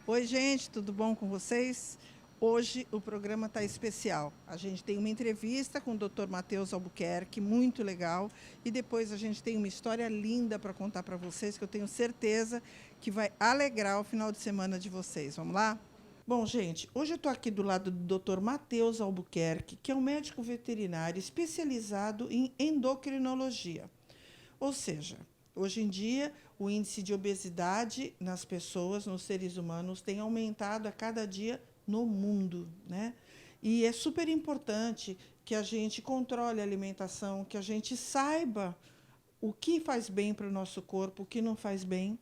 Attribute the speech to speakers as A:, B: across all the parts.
A: Oi, gente, tudo bom com vocês? Hoje o programa está especial. A gente tem uma entrevista com o Dr. Matheus Albuquerque, muito legal, e depois a gente tem uma história linda para contar para vocês, que eu tenho certeza que vai alegrar o final de semana de vocês. Vamos lá? Bom, gente, hoje eu estou aqui do lado do Dr. Matheus Albuquerque, que é um médico veterinário especializado em endocrinologia. Ou seja, hoje em dia, o índice de obesidade nas pessoas, nos seres humanos, tem aumentado a cada dia no mundo, né? E é super importante que a gente controle a alimentação, que a gente saiba o que faz bem para o nosso corpo, o que não faz bem.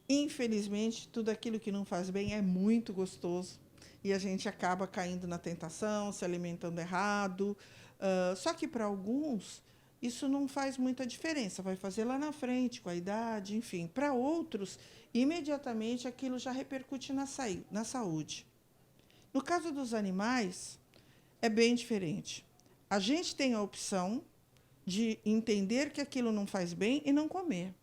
A: Infelizmente, tudo aquilo que não faz bem é muito gostoso e a gente acaba caindo na tentação, se alimentando errado. Só que para alguns isso não faz muita diferença, vai fazer lá na frente, com a idade, enfim. Para outros, imediatamente aquilo já repercute na saúde. No caso dos animais, é bem diferente. A gente tem a opção de entender que aquilo não faz bem e não comer.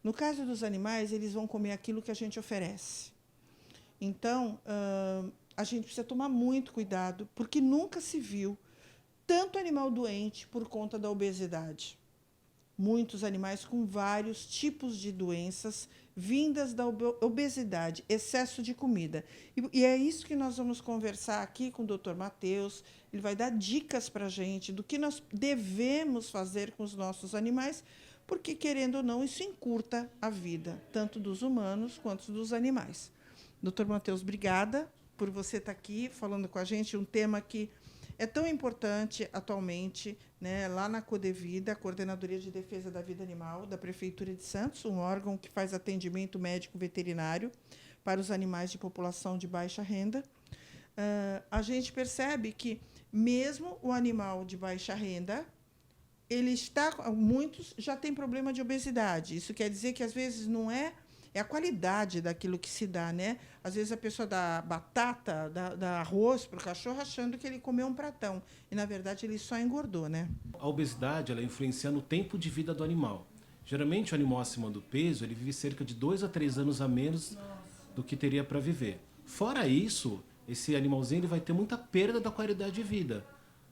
A: No caso dos animais, eles vão comer aquilo que a gente oferece. Então, a gente precisa tomar muito cuidado, porque nunca se viu tanto animal doente por conta da obesidade. Muitos animais com vários tipos de doenças vindas da obesidade, excesso de comida. E é isso que nós vamos conversar aqui com o Dr. Matheus. Ele vai dar dicas para a gente do que nós devemos fazer com os nossos animais, porque, querendo ou não, isso encurta a vida, tanto dos humanos quanto dos animais. Dr. Matheus, obrigada por você estar aqui falando com a gente um tema que é tão importante atualmente, né, lá na Codevida, a Coordenadoria de Defesa da Vida Animal da Prefeitura de Santos, um órgão que faz atendimento médico veterinário para os animais de população de baixa renda. A gente percebe que, mesmo o animal de baixa renda, muitos já têm problema de obesidade. Isso quer dizer que, às vezes, não é a qualidade daquilo que se dá, né? Às vezes a pessoa dá batata, dá arroz para o cachorro achando que ele comeu um pratão. E, na verdade, ele só engordou, né?
B: A obesidade ela influencia no tempo de vida do animal. Geralmente, o animal acima do peso ele vive cerca de 2 a 3 anos a menos do que teria para viver. Fora isso, esse animalzinho ele vai ter muita perda da qualidade de vida,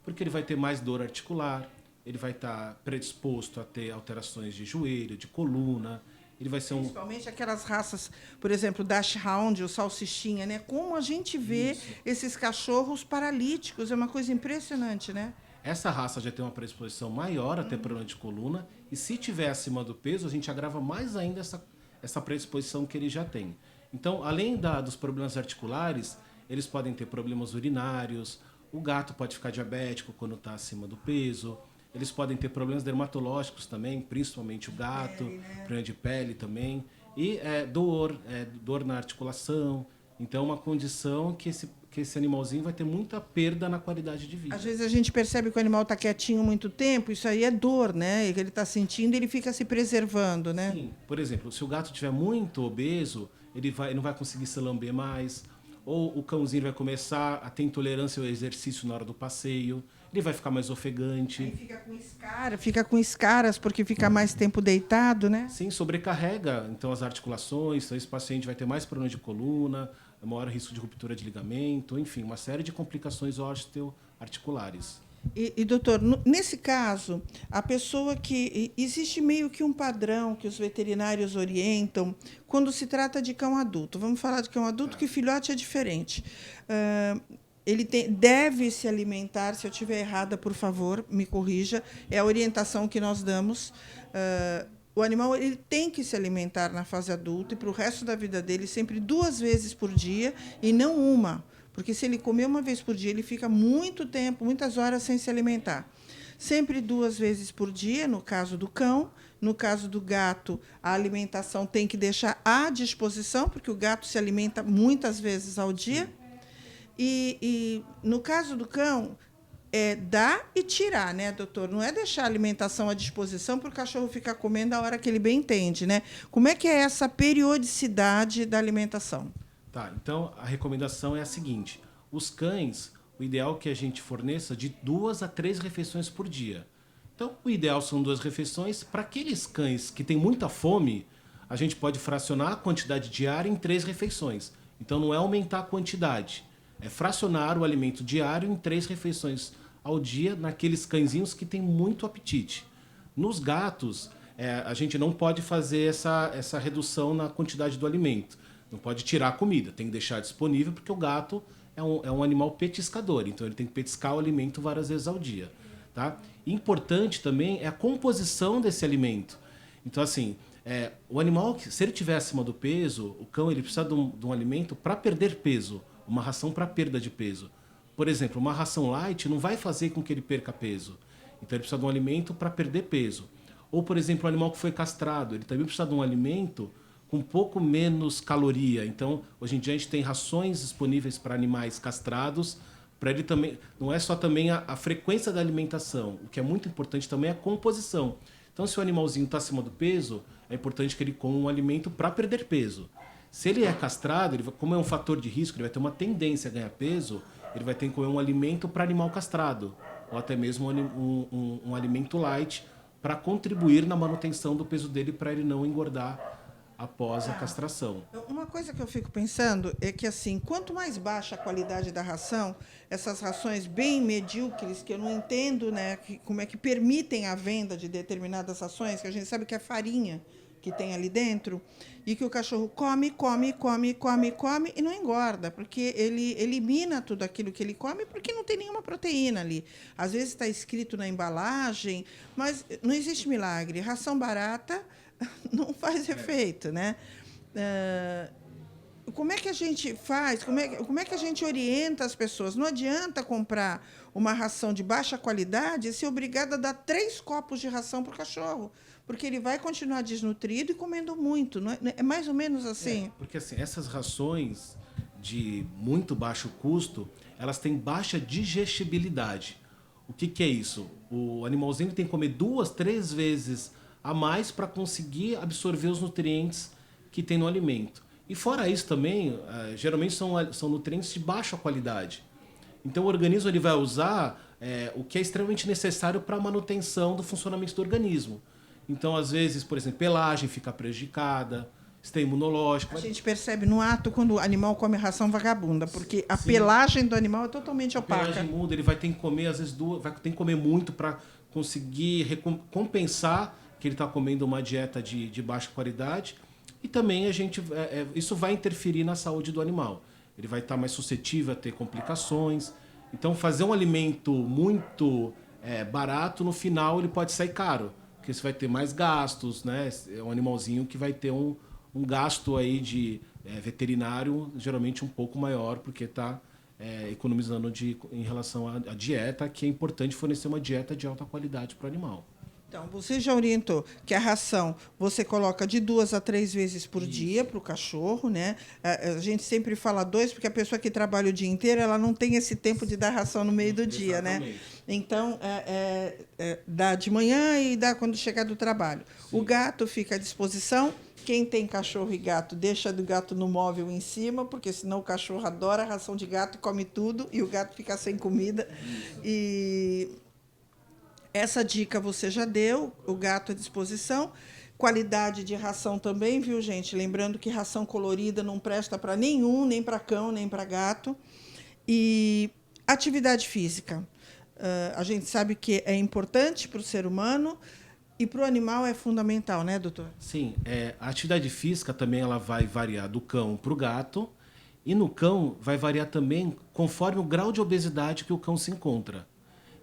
B: porque ele vai ter mais dor articular, ele vai estar predisposto a ter alterações de joelho, de coluna. Ele vai ser
A: Principalmente aquelas raças, por exemplo, o Dachshund, o Salsichinha, né? Como a gente vê
B: Isso.
A: esses cachorros paralíticos, é uma coisa impressionante, né?
B: Essa raça já tem uma predisposição maior a ter problema de coluna, e se tiver acima do peso, a gente agrava mais ainda essa predisposição que ele já tem. Então, além dos problemas articulares, eles podem ter problemas urinários, o gato pode ficar diabético quando está acima do peso, eles podem ter problemas dermatológicos também, principalmente o gato, problema de pele também, e dor na articulação. Então, uma condição que esse animalzinho vai ter muita perda na qualidade de vida.
A: Às vezes a gente percebe que o animal está quietinho muito tempo, isso aí é dor, né? Que ele está sentindo e ele fica se preservando, né?
B: Sim. Por exemplo, se o gato estiver muito obeso, ele não vai conseguir se lamber mais, ou o cãozinho vai começar a ter intolerância ao exercício na hora do passeio, ele vai ficar mais ofegante.
A: Aí fica com escaras porque fica mais tempo deitado, né?
B: Sim, sobrecarrega então as articulações, então esse paciente vai ter mais problema de coluna, maior risco de ruptura de ligamento, enfim, uma série de complicações osteoarticulares.
A: Doutor, nesse caso, a pessoa que. Existe meio que um padrão que os veterinários orientam quando se trata de cão adulto. Vamos falar de cão adulto, que filhote é diferente. Deve se alimentar, se eu estiver errada, por favor, me corrija, é a orientação que nós damos. O animal ele tem que se alimentar na fase adulta e para o resto da vida dele sempre 2 vezes por dia e não uma. Porque se ele comer uma vez por dia, ele fica muito tempo, muitas horas sem se alimentar. Sempre 2 vezes por dia, no caso do cão. No caso do gato, a alimentação tem que deixar à disposição, porque o gato se alimenta muitas vezes ao dia. E no caso do cão, é dar e tirar, né, doutor? Não é deixar a alimentação à disposição para o cachorro ficar comendo a hora que ele bem entende, né? Como é que é essa periodicidade da alimentação?
B: Tá, então a recomendação é a seguinte: os cães, o ideal é que a gente forneça de 2 a 3 refeições por dia. Então, o ideal são 2 refeições. Para aqueles cães que têm muita fome, a gente pode fracionar a quantidade diária em 3 refeições. Então não é aumentar a quantidade, é fracionar o alimento diário em 3 refeições ao dia naqueles cãezinhos que têm muito apetite. Nos gatos, a gente não pode fazer essa redução na quantidade do alimento. Não pode tirar a comida, tem que deixar disponível, porque o gato é um animal petiscador, então ele tem que petiscar o alimento várias vezes ao dia. Tá? Importante também é a composição desse alimento. Então, assim, o animal, se ele estiver acima do peso, o cão ele precisa de um alimento para perder peso, uma ração para perda de peso. Por exemplo, uma ração light não vai fazer com que ele perca peso. Então ele precisa de um alimento para perder peso. Ou, por exemplo, um animal que foi castrado, ele também precisa de um alimento com um pouco menos caloria. Então, hoje em dia a gente tem rações disponíveis para animais castrados, para ele também, não é só também a frequência da alimentação, o que é muito importante também é a composição. Então, se o animalzinho está acima do peso, é importante que ele coma um alimento para perder peso. Se ele é castrado, como é um fator de risco, ele vai ter uma tendência a ganhar peso, ele vai ter que comer um alimento para animal castrado, ou até mesmo um alimento light, para contribuir na manutenção do peso dele, para ele não engordar após a castração.
A: Uma coisa que eu fico pensando é que, assim, quanto mais baixa a qualidade da ração, essas rações bem medíocres, que eu não entendo, né, como é que permitem a venda de determinadas rações, que a gente sabe que é farinha que tem ali dentro, e que o cachorro come e não engorda, porque ele elimina tudo aquilo que ele come porque não tem nenhuma proteína ali. Às vezes está escrito na embalagem, mas não existe milagre. Ração barata não faz efeito, né? Como é que a gente faz? Como é que a gente orienta as pessoas? Não adianta comprar uma ração de baixa qualidade e ser obrigada a dar 3 copos de ração para o cachorro, porque ele vai continuar desnutrido e comendo muito. Não é mais ou menos assim?
B: Porque assim, essas rações de muito baixo custo, elas têm baixa digestibilidade. O que é isso? O animalzinho tem que comer 2, 3 vezes a mais para conseguir absorver os nutrientes que tem no alimento. E fora isso também, geralmente são nutrientes de baixa qualidade. Então o organismo ele vai usar o que é extremamente necessário para a manutenção do funcionamento do organismo. Então, às vezes, por exemplo, pelagem fica prejudicada, sistema imunológico.
A: A gente percebe no ato quando o animal come ração vagabunda, porque a pelagem do animal é totalmente opaca.
B: A pelagem muda, ele vai ter que comer, às vezes, vai ter que comer muito para conseguir compensar que ele está comendo uma dieta de baixa qualidade. E também isso vai interferir na saúde do animal. Ele vai estar mais suscetível a ter complicações. Então, fazer um alimento muito barato, no final ele pode sair caro, porque você vai ter mais gastos, né? É um animalzinho que vai ter um gasto aí de veterinário geralmente um pouco maior, porque está economizando em relação à dieta, que é importante fornecer uma dieta de alta qualidade para o animal.
A: Então, você já orientou que a ração você coloca de 2 a 3 vezes por dia para o cachorro, né? A gente sempre fala 2, porque a pessoa que trabalha o dia inteiro ela não tem esse tempo de dar ração no meio do dia, né? Então, dá de manhã e dá quando chegar do trabalho. Sim. O gato fica à disposição. Quem tem cachorro e gato, deixa do gato no móvel em cima, porque senão o cachorro adora a ração de gato, come tudo, e o gato fica sem comida. E essa dica você já deu, o gato à disposição. Qualidade de ração também, viu, gente? Lembrando que ração colorida não presta para nenhum, nem para cão, nem para gato. E atividade física. A gente sabe que é importante para o ser humano e para o animal é fundamental, né, doutor?
B: Sim, a atividade física também ela vai variar do cão para o gato. E no cão vai variar também conforme o grau de obesidade que o cão se encontra.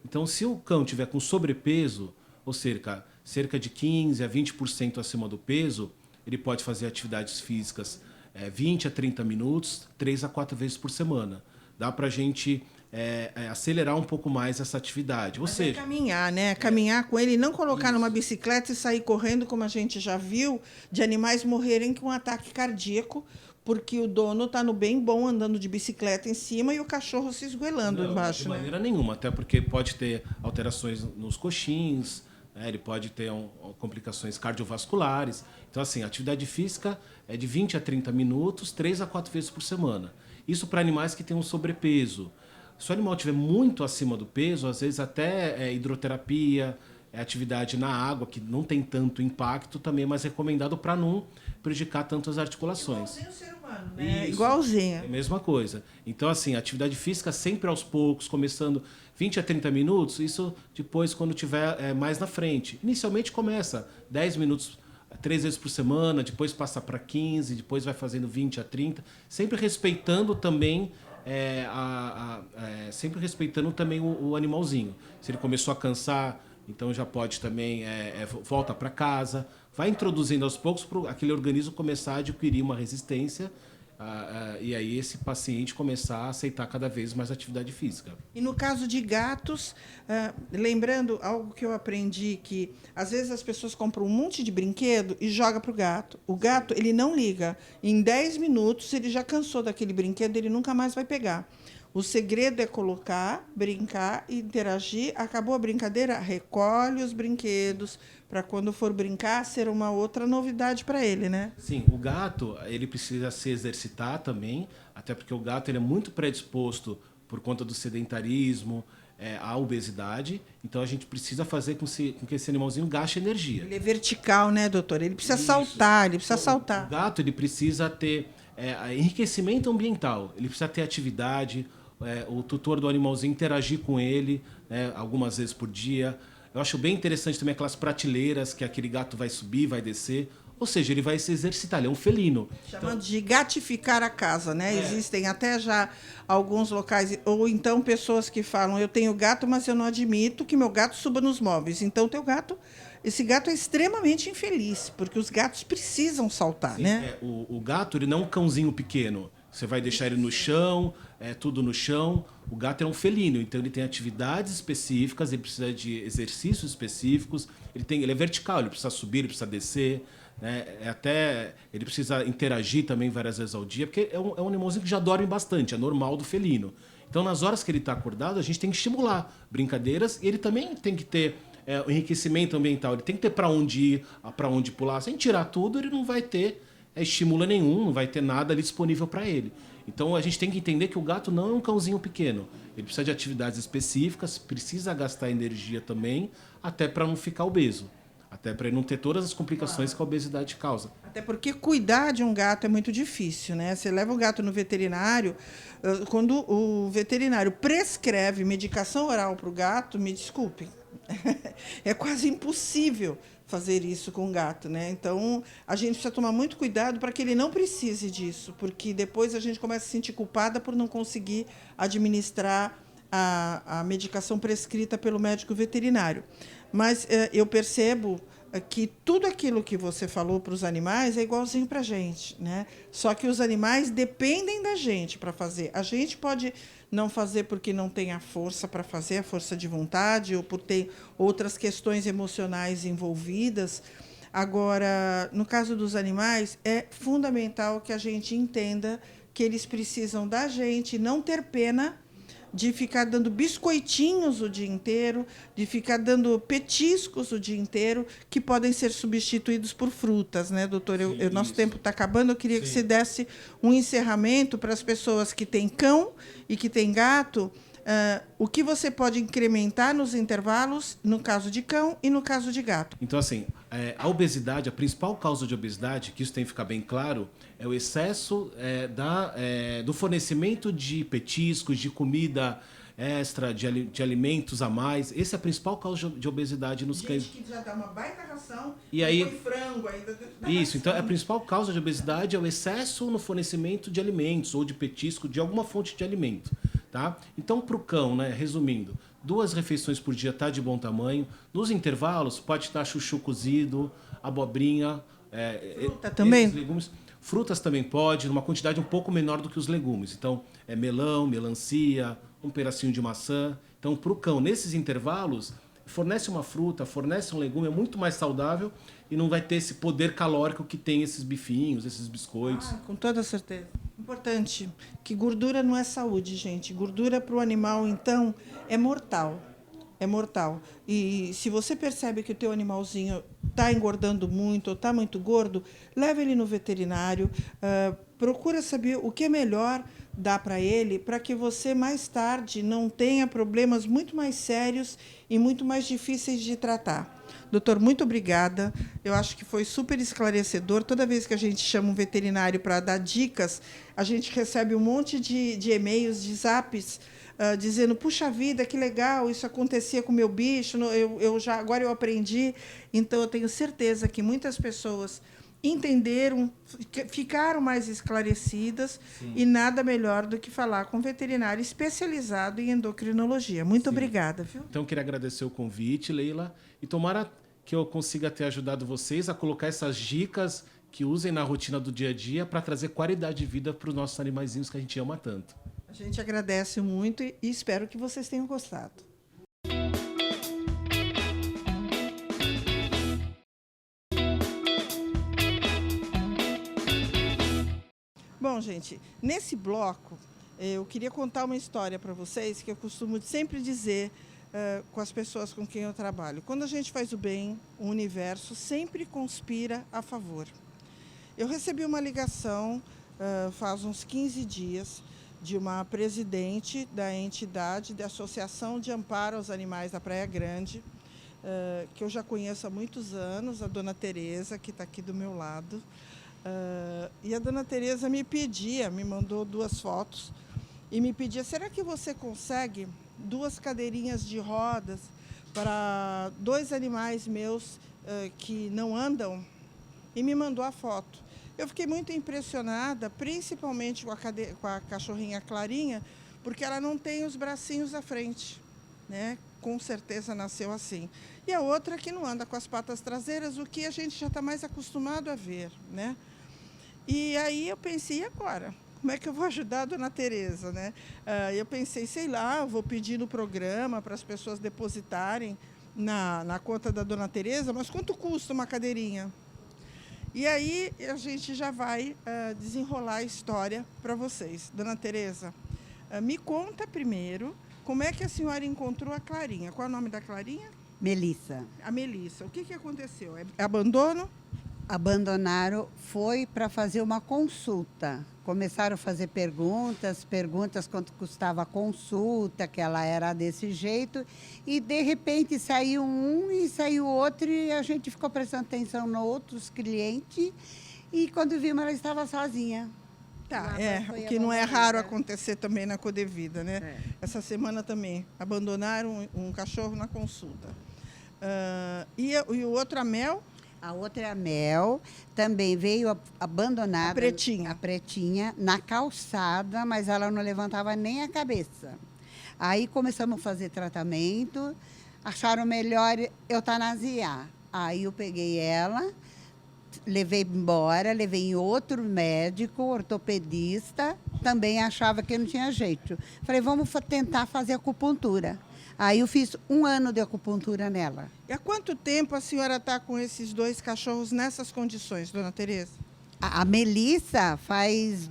B: Então, se o cão tiver com sobrepeso, ou cerca de 15% a 20% acima do peso, ele pode fazer atividades físicas 20 a 30 minutos, 3 a 4 vezes por semana. Dá para a gente acelerar um pouco mais essa atividade. Ou seja,
A: caminhar, né? Caminhar com ele, não colocar numa bicicleta e sair correndo, como a gente já viu, de animais morrerem com um ataque cardíaco, porque o dono está no bem bom andando de bicicleta em cima e o cachorro se esgoelando embaixo.
B: De maneira nenhuma, até porque pode ter alterações nos coxins, né? Ele pode ter complicações cardiovasculares. Então, assim, a atividade física é de 20 a 30 minutos, 3 a 4 vezes por semana. Isso para animais que têm um sobrepeso. Se o animal estiver muito acima do peso, às vezes até hidroterapia, é atividade na água, que não tem tanto impacto, também é mais recomendado para não prejudicar tanto as articulações.
A: Igualzinho o ser humano, né?
B: Isso,
A: Igualzinho.
B: é a mesma coisa. Então, assim, atividade física sempre aos poucos, começando 20 a 30 minutos, isso depois quando tiver mais na frente. Inicialmente começa 10 minutos 3 vezes por semana, depois passa para 15, depois vai fazendo 20 a 30, sempre respeitando também sempre respeitando também o animalzinho. Se ele começou a cansar, então já pode também volta para casa, vai introduzindo aos poucos para aquele organismo começar a adquirir uma resistência e aí esse paciente começar a aceitar cada vez mais atividade física.
A: E no caso de gatos, lembrando algo que eu aprendi, que às vezes as pessoas compram um monte de brinquedo e jogam para o gato. O gato, ele não liga. Em 10 minutos, ele já cansou daquele brinquedo, ele nunca mais vai pegar. O segredo é colocar, brincar, interagir. Acabou a brincadeira, recolhe os brinquedos para quando for brincar ser uma outra novidade para ele, né?
B: Sim, o gato ele precisa se exercitar também, até porque o gato ele é muito predisposto por conta do sedentarismo, à obesidade. Então a gente precisa fazer com que esse animalzinho gaste energia.
A: Ele é vertical, né, doutor? Ele precisa
B: Isso.
A: saltar, ele precisa
B: Então,
A: saltar.
B: O gato ele precisa ter enriquecimento ambiental, ele precisa ter atividade, o tutor do animalzinho interagir com ele, né, algumas vezes por dia. Eu acho bem interessante também aquelas prateleiras que aquele gato vai subir, vai descer. Ou seja, ele vai se exercitar, ele é um felino.
A: Chamando de gatificar a casa, né? Existem até já alguns locais, ou então pessoas que falam, eu tenho gato, mas eu não admito que meu gato suba nos móveis. Então, esse gato é extremamente infeliz, porque os gatos precisam saltar,
B: Sim,
A: né?
B: O gato ele não é um cãozinho pequeno. Você vai deixar ele no chão, tudo no chão. O gato é um felino, então ele tem atividades específicas, ele precisa de exercícios específicos. Ele é vertical, ele precisa subir, ele precisa descer. Né? Ele precisa interagir também várias vezes ao dia, porque é um animalzinho que já dorme bastante, é normal do felino. Então, nas horas que ele está acordado, a gente tem que estimular brincadeiras e ele também tem que ter o enriquecimento ambiental. Ele tem que ter para onde ir, para onde pular. Sem tirar tudo, ele não vai ter estímulo nenhum, não vai ter nada ali disponível para ele. Então, a gente tem que entender que o gato não é um cãozinho pequeno. Ele precisa de atividades específicas, precisa gastar energia também, até para não ficar obeso. Até para ele não ter todas as complicações que a obesidade causa.
A: Até porque cuidar de um gato é muito difícil, né? Você leva o gato no veterinário, quando o veterinário prescreve medicação oral para o gato, me desculpe, é quase impossível fazer isso com o gato, né? Então, a gente precisa tomar muito cuidado para que ele não precise disso, porque depois a gente começa a se sentir culpada por não conseguir administrar a medicação prescrita pelo médico veterinário. Mas eu percebo que tudo aquilo que você falou para os animais é igualzinho para a gente, né? Só que os animais dependem da gente para fazer. A gente pode não fazer porque não tem a força para fazer, a força de vontade, ou por ter outras questões emocionais envolvidas. Agora, no caso dos animais, é fundamental que a gente entenda que eles precisam da gente, não ter pena de ficar dando biscoitinhos o dia inteiro, de ficar dando petiscos o dia inteiro, que podem ser substituídos por frutas, né, doutor? Nosso tempo está acabando, eu queria que você desse um encerramento para as pessoas que têm cão e que têm gato, o que você pode incrementar nos intervalos, no caso de cão e no caso de gato.
B: Então, assim, a obesidade, a principal causa de obesidade, que isso tem que ficar bem claro, é o excesso do fornecimento de petiscos, de comida extra, de alimentos a mais. Essa é a principal causa de obesidade nos cães.
A: Gente que já dá uma baita ração,
B: e aí
A: põe frango ainda.
B: Isso, então a principal causa de obesidade é o excesso no fornecimento de alimentos ou de petisco, de alguma fonte de alimento. Tá? Então, para o cão, né, resumindo, 2 refeições por dia está de bom tamanho. Nos intervalos, pode estar chuchu cozido, abobrinha,
A: fruta também?
B: Legumes. Frutas também pode, numa quantidade um pouco menor do que os legumes. Então, melão, melancia, um pedacinho de maçã. Então, para o cão, nesses intervalos, fornece uma fruta, fornece um legume, é muito mais saudável e não vai ter esse poder calórico que tem esses bifinhos, esses biscoitos.
A: Com toda certeza. Importante, que gordura não é saúde, gente. Gordura para o animal, então, é mortal. É mortal. E se você percebe que o teu animalzinho está engordando muito ou está muito gordo, leva ele no veterinário, procura saber o que é melhor dar para ele, para que você mais tarde não tenha problemas muito mais sérios e muito mais difíceis de tratar. Doutor, muito obrigada. Eu acho que foi super esclarecedor. Toda vez que a gente chama um veterinário para dar dicas, a gente recebe um monte de e-mails, de zaps, dizendo: puxa vida, que legal, isso acontecia com o meu bicho, agora eu aprendi. Então, eu tenho certeza que muitas pessoas entenderam, ficaram mais esclarecidas. Sim. E nada melhor do que falar com um veterinário especializado em endocrinologia. Muito Sim. Obrigada. Viu?
B: Então, eu queria agradecer o convite, Leila, e tomara que eu consiga ter ajudado vocês a colocar essas dicas que usem na rotina do dia a dia para trazer qualidade de vida para os nossos animaizinhos que a gente ama tanto.
A: A gente agradece muito e espero que vocês tenham gostado. Bom, gente, nesse bloco, eu queria contar uma história para vocês que eu costumo sempre dizer com as pessoas com quem eu trabalho. Quando a gente faz o bem, o universo sempre conspira a favor. Eu recebi uma ligação faz uns 15 dias de uma presidente da entidade da Associação de Amparo aos Animais da Praia Grande, que eu já conheço há muitos anos, a dona Tereza, que está aqui do meu lado. E a dona Tereza me mandou 2 fotos e me pedia: será que você consegue 2 cadeirinhas de rodas para 2 animais meus que não andam? E me mandou a foto. Eu fiquei muito impressionada, principalmente com a cachorrinha Clarinha, porque ela não tem os bracinhos à frente, né? Com certeza nasceu assim. E a outra que não anda com as patas traseiras, o que a gente já está mais acostumado a ver, né? E aí eu pensei: e agora? Como é que eu vou ajudar a dona Tereza, né? Eu pensei, sei lá, eu vou pedir no programa para as pessoas depositarem na conta da dona Tereza, mas quanto custa uma cadeirinha? E aí a gente já vai desenrolar a história para vocês. Dona Tereza, me conta primeiro como é que a senhora encontrou a Clarinha. Qual é o nome da Clarinha?
C: Melissa.
A: A Melissa. O que aconteceu? É abandono?
C: Abandonaram, foi para fazer uma consulta. Começaram a fazer perguntas quanto custava a consulta, que ela era desse jeito, e de repente saiu um e saiu outro, e a gente ficou prestando atenção nos outros clientes, e quando vimos ela estava sozinha.
A: Tá, o que não é raro acontecer também na Codevida, né? É. Essa semana também abandonaram um cachorro na consulta. E o outro, a Mel?
C: A outra é a Mel, também veio abandonada. A pretinha, na calçada, mas ela não levantava nem a cabeça. Aí começamos a fazer tratamento, acharam melhor eutanasiar. Aí eu peguei ela, levei embora, levei em outro médico, ortopedista, também achava que não tinha jeito. Falei, vamos tentar fazer acupuntura. Aí eu fiz 1 ano de acupuntura nela.
A: E há quanto tempo a senhora está com esses 2 cachorros nessas condições, dona Tereza?
C: A Melissa faz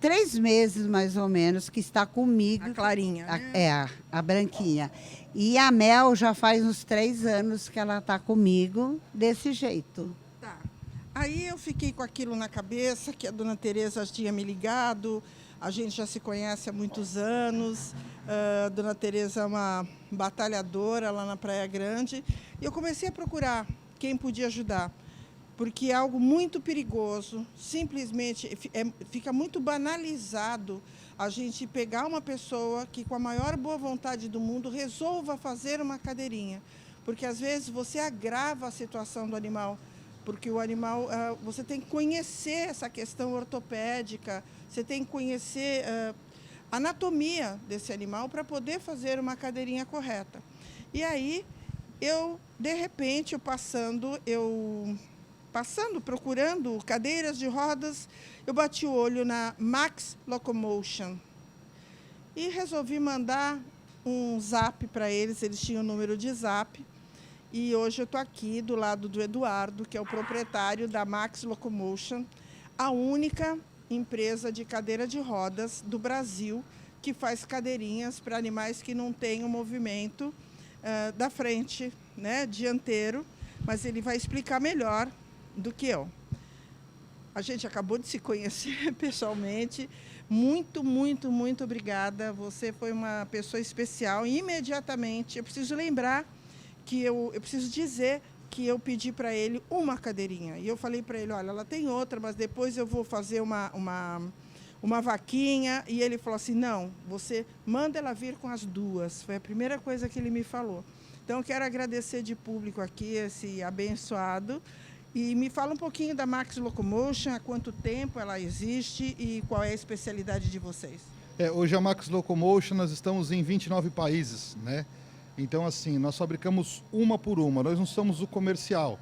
C: 3 meses, mais ou menos, que está comigo.
A: A Clarinha, né?
C: A branquinha. E a Mel já faz uns 3 anos que ela está comigo desse jeito.
A: Tá. Aí eu fiquei com aquilo na cabeça, que a dona Tereza tinha me ligado. A gente já se conhece há muitos anos. A dona Tereza é uma batalhadora lá na Praia Grande. E eu comecei a procurar quem podia ajudar, porque é algo muito perigoso. Simplesmente fica muito banalizado a gente pegar uma pessoa que, com a maior boa vontade do mundo, resolva fazer uma cadeirinha. Porque, às vezes, você agrava a situação do animal. Porque o animal, você tem que conhecer essa questão ortopédica, você tem que conhecer a anatomia desse animal para poder fazer uma cadeirinha correta. E aí, de repente, procurando cadeiras de rodas, eu bati o olho na Max Locomotion e resolvi mandar um zap para eles tinham o número de zap. E hoje eu estou aqui do lado do Eduardo, que é o proprietário da Max Locomotion, a única empresa de cadeira de rodas do Brasil que faz cadeirinhas para animais que não têm o movimento da frente, né, dianteiro, mas ele vai explicar melhor do que eu. A gente acabou de se conhecer pessoalmente. Muito, muito, muito obrigada. Você foi uma pessoa especial. E imediatamente, eu preciso lembrar que eu preciso dizer que eu pedi para ele uma cadeirinha. E eu falei para ele, olha, ela tem outra, mas depois eu vou fazer uma vaquinha. E ele falou assim, não, você manda ela vir com as duas. Foi a primeira coisa que ele me falou. Então, eu quero agradecer de público aqui esse abençoado. E me fala um pouquinho da Max Locomotion, há quanto tempo ela existe e qual é a especialidade de vocês?
D: Hoje a Max Locomotion, nós estamos em 29 países, né? Então, assim, nós fabricamos uma por uma, nós não somos o comercial.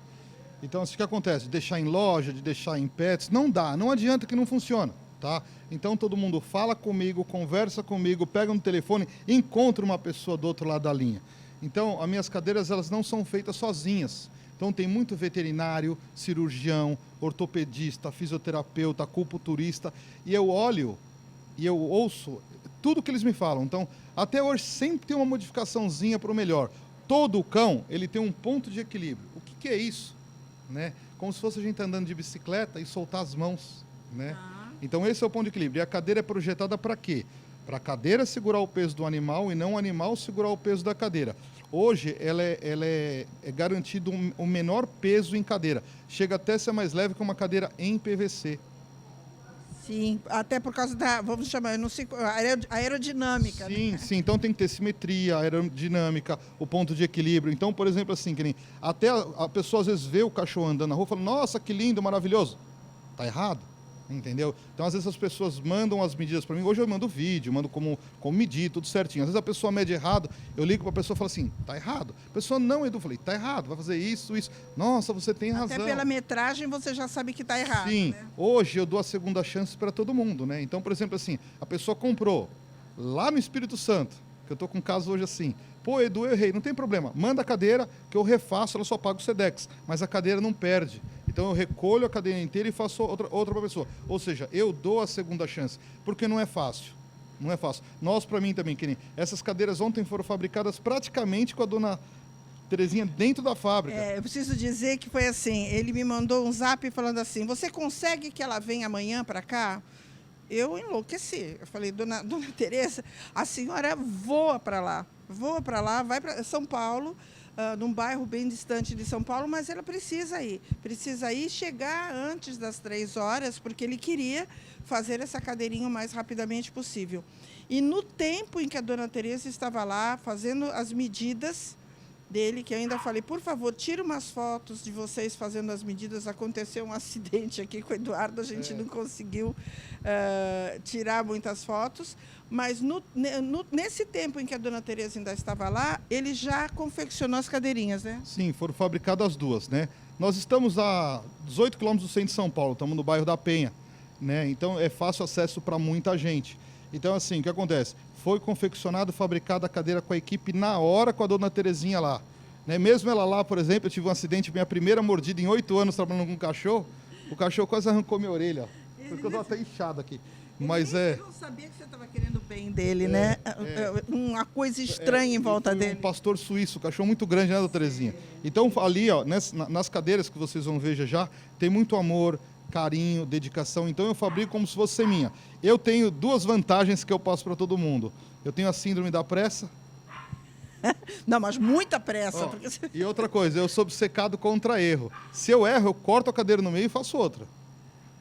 D: Então, assim, o que acontece? De deixar em loja, de deixar em pets, não dá, não adianta que não funciona, tá? Então, todo mundo fala comigo, conversa comigo, pega no telefone, encontra uma pessoa do outro lado da linha. Então, as minhas cadeiras, elas não são feitas sozinhas. Então, tem muito veterinário, cirurgião, ortopedista, fisioterapeuta, acupunturista, e eu olho e eu ouço tudo que eles me falam. Então, até hoje sempre tem uma modificaçãozinha para o melhor. Todo cão, ele tem um ponto de equilíbrio. O que é isso? Né? Como se fosse a gente andando de bicicleta e soltar as mãos, né? Então, esse é o ponto de equilíbrio. E a cadeira é projetada para quê? Para a cadeira segurar o peso do animal e não o animal segurar o peso da cadeira. Hoje, ela é garantido um menor peso em cadeira. Chega até a ser mais leve que uma cadeira em PVC.
A: Sim, até por causa da, vamos chamar, eu não sei, aerodinâmica.
D: Sim,
A: né?
D: sim. Então tem que ter simetria, aerodinâmica, o ponto de equilíbrio. Então, por exemplo, assim, que nem, até a pessoa às vezes vê o cachorro andando na rua e fala, nossa, que lindo, maravilhoso. Tá errado, entendeu? Então, às vezes as pessoas mandam as medidas para mim. Hoje eu mando vídeo, mando como medir, tudo certinho. Às vezes a pessoa mede errado, eu ligo para a pessoa e falo assim, tá errado. A pessoa, não, Edu, eu falei, tá errado, vai fazer isso, isso. Nossa, você tem razão.
A: Até pela metragem você já sabe que tá errado.
D: Sim,
A: né?
D: hoje eu dou a segunda chance para todo mundo, né? Então, por exemplo, assim, a pessoa comprou lá no Espírito Santo, que eu tô com um caso hoje assim, pô, Edu, eu errei, não tem problema, manda a cadeira que eu refaço, ela só paga o Sedex, mas a cadeira não perde. Então eu recolho a cadeira inteira e faço outra para a pessoa. Ou seja, eu dou a segunda chance, porque não é fácil. Não é fácil. Nós, para mim também, que nem essas cadeiras ontem foram fabricadas praticamente com a dona Terezinha dentro da fábrica.
A: Eu preciso dizer que foi assim, ele me mandou um zap falando assim, você consegue que ela venha amanhã para cá? Eu enlouqueci. Eu falei, dona Tereza, a senhora voa para lá, vai para São Paulo, num bairro bem distante de São Paulo, mas ela precisa ir chegar antes das 3 horas, porque ele queria fazer essa cadeirinha o mais rapidamente possível. E no tempo em que a dona Tereza estava lá, fazendo as medidas dele, que eu ainda falei, por favor, tira umas fotos de vocês fazendo as medidas, aconteceu um acidente aqui com o Eduardo, a gente não conseguiu tirar muitas fotos, mas nesse tempo em que a dona Tereza ainda estava lá, ele já confeccionou as cadeirinhas, né?
D: Sim, foram fabricadas as duas, né? Nós estamos a 18 quilômetros do centro de São Paulo, estamos no bairro da Penha, né? Então é fácil acesso para muita gente. Então, assim, o que acontece? Foi confeccionado, fabricada a cadeira com a equipe na hora com a dona Terezinha lá. Né? Mesmo ela lá, por exemplo, eu tive um acidente, minha primeira mordida em 8 anos trabalhando com um cachorro, o cachorro quase arrancou minha orelha. Porque eu estou até inchado aqui. Mas
A: Eu não sabia que você estava querendo o bem dele, né? Uma coisa estranha em volta dele.
D: Um pastor suíço, um cachorro muito grande, né, doutora Terezinha? Então, ali, ó, nas cadeiras que vocês vão ver já, tem muito amor, carinho, dedicação. Então, eu fabrico como se fosse minha. Eu tenho 2 vantagens que eu passo para todo mundo. Eu tenho a síndrome da pressa.
A: Não, mas muita pressa.
D: Ó, e outra coisa, eu sou obcecado contra erro. Se eu erro, eu corto a cadeira no meio e faço outra.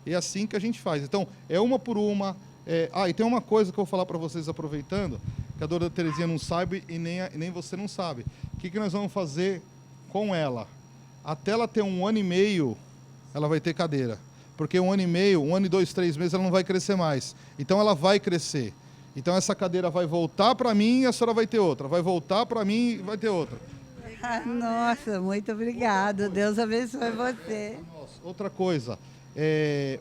D: E é assim que a gente faz. Então, é uma por uma. E tem uma coisa que eu vou falar para vocês, aproveitando, que a dona Terezinha não sabe e nem você não sabe. O que nós vamos fazer com ela? Até ela ter 1 ano e meio, ela vai ter cadeira. Porque 1 ano e meio, 1 ano e 2, 3 meses, ela não vai crescer mais. Então, ela vai crescer. Então, essa cadeira vai voltar para mim e a senhora vai ter outra. Vai voltar para mim e vai ter outra.
C: Nossa, muito obrigado. Deus abençoe você.
D: Outra coisa,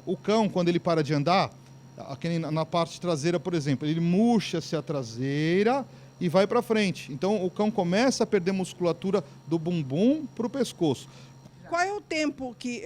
D: o cão, quando ele para de andar, aqui na parte traseira, por exemplo, ele murcha-se a traseira e vai para frente. Então, o cão começa a perder musculatura do bumbum para o pescoço.
A: Qual é o tempo que,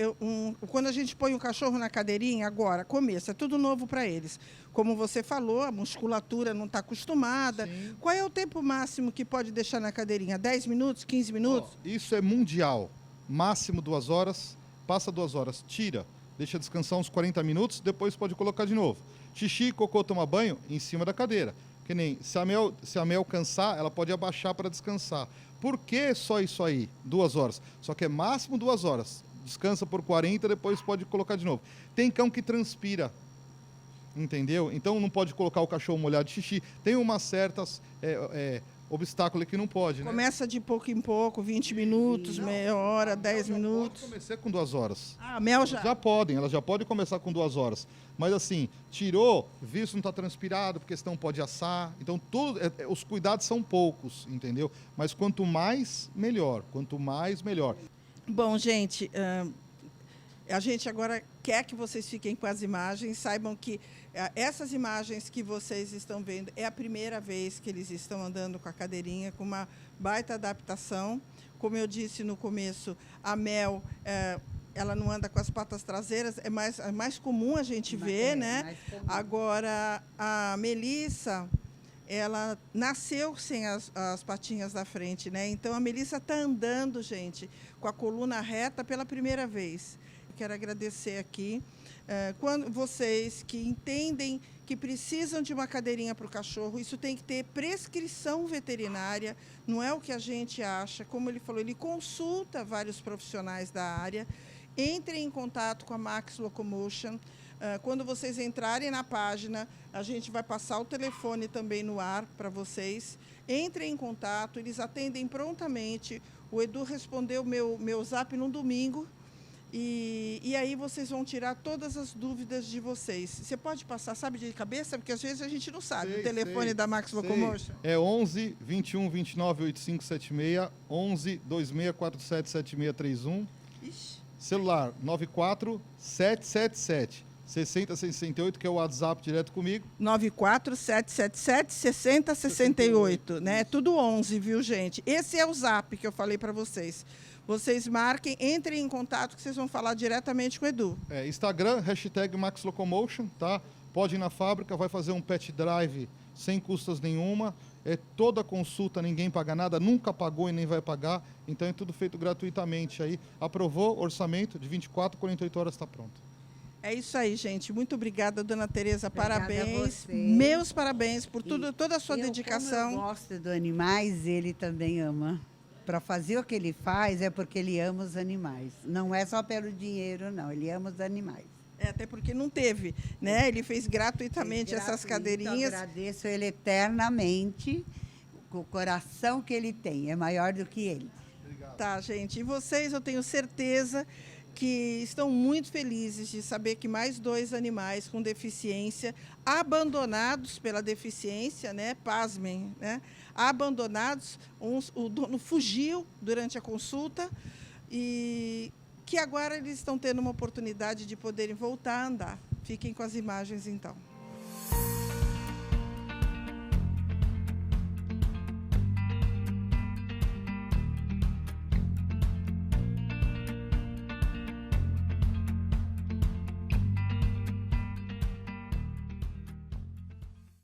A: quando a gente põe o cachorro na cadeirinha, agora, começo, é tudo novo para eles. Como você falou, a musculatura não está acostumada.
D: Sim.
A: Qual é o tempo máximo que pode deixar na cadeirinha? 10 minutos, 15 minutos?
D: Isso é mundial. máximo 2 horas, passa 2 horas, tira, deixa descansar uns 40 minutos, depois pode colocar de novo. Xixi, cocô, toma banho em cima da cadeira. Que nem, se a Mel cansar, ela pode abaixar para descansar. Por que só isso aí? 2 horas. Só que é máximo 2 horas. Descansa por 40, depois pode colocar de novo. Tem cão que transpira, entendeu? Então não pode colocar o cachorro molhado de xixi. Tem umas certas obstáculos que não pode, né?
A: Começa de pouco em pouco, 20 minutos, meia hora, 10 minutos.
D: Pode começar com 2 horas.
A: Ah, a Mel já?
D: Elas já podem começar com 2 horas. Mas assim, tirou, viu se não está transpirado, porque senão pode assar. Então, os cuidados são poucos, entendeu? Mas quanto mais, melhor. Quanto mais, melhor.
A: Bom, gente, a gente agora quer que vocês fiquem com as imagens. Saibam que essas imagens que vocês estão vendo é a primeira vez que eles estão andando com a cadeirinha, com uma baita adaptação. Como eu disse no começo, a Mel, ela não anda com as patas traseiras, é mais comum a gente ver, né? Agora, a Melissa, ela nasceu sem as patinhas da frente, né? Então, a Melissa está andando, gente, com a coluna reta pela primeira vez. Quero agradecer aqui. Quando vocês que entendem que precisam de uma cadeirinha para o cachorro, isso tem que ter prescrição veterinária, não é o que a gente acha. Como ele falou, ele consulta vários profissionais da área. Entrem em contato com a Max Locomotion. Quando vocês entrarem na página, a gente vai passar o telefone também no ar para vocês. Entrem em contato, eles atendem prontamente. O Edu respondeu meu zap no domingo. E aí vocês vão tirar todas as dúvidas de vocês. Você pode passar, sabe, de cabeça? Porque às vezes a gente não sabe. O telefone da Max Locomotion.
D: É 11 21 29 8576, 11 2647 7631.
A: Ixi.
D: Celular 94 777 6068, que é o WhatsApp direto comigo.
A: 94777 6068, né? Tudo 11, viu, gente? Esse é o zap que eu falei para vocês. Vocês marquem, entrem em contato que vocês vão falar diretamente com o Edu.
D: Instagram, hashtag MaxLocomotion, tá? Pode ir na fábrica, vai fazer um pet drive sem custas nenhuma. Toda consulta, ninguém paga nada, nunca pagou e nem vai pagar. Então é tudo feito gratuitamente aí. Aprovou, orçamento de 24 a 48 horas está pronto.
A: É isso aí, gente. Muito obrigada, dona Tereza.
C: Obrigada
A: parabéns.
C: a você.
A: Meus parabéns por toda a sua dedicação.
C: Como eu gosto do animais, ele também ama. Para fazer o que ele faz é porque ele ama os animais. Não é só pelo dinheiro, não. Ele ama os animais.
A: Até porque não teve, né? Ele fez gratuitamente essas cadeirinhas.
C: Eu agradeço ele eternamente. O coração que ele tem é maior do que ele.
D: Obrigado.
A: Tá, gente. E vocês, eu tenho certeza que estão muito felizes de saber que mais 2 animais com deficiência, abandonados pela deficiência, né? Pasmem, né? Abandonados, o dono fugiu durante a consulta e que agora eles estão tendo uma oportunidade de poderem voltar a andar. Fiquem com as imagens, então.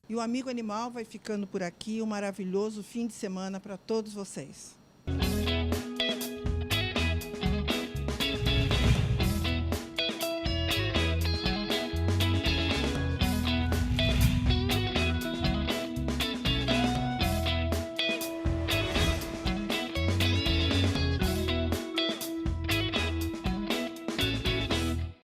A: E o Amigo Animal vai ficando por aqui. Um maravilhoso fim de semana para todos vocês.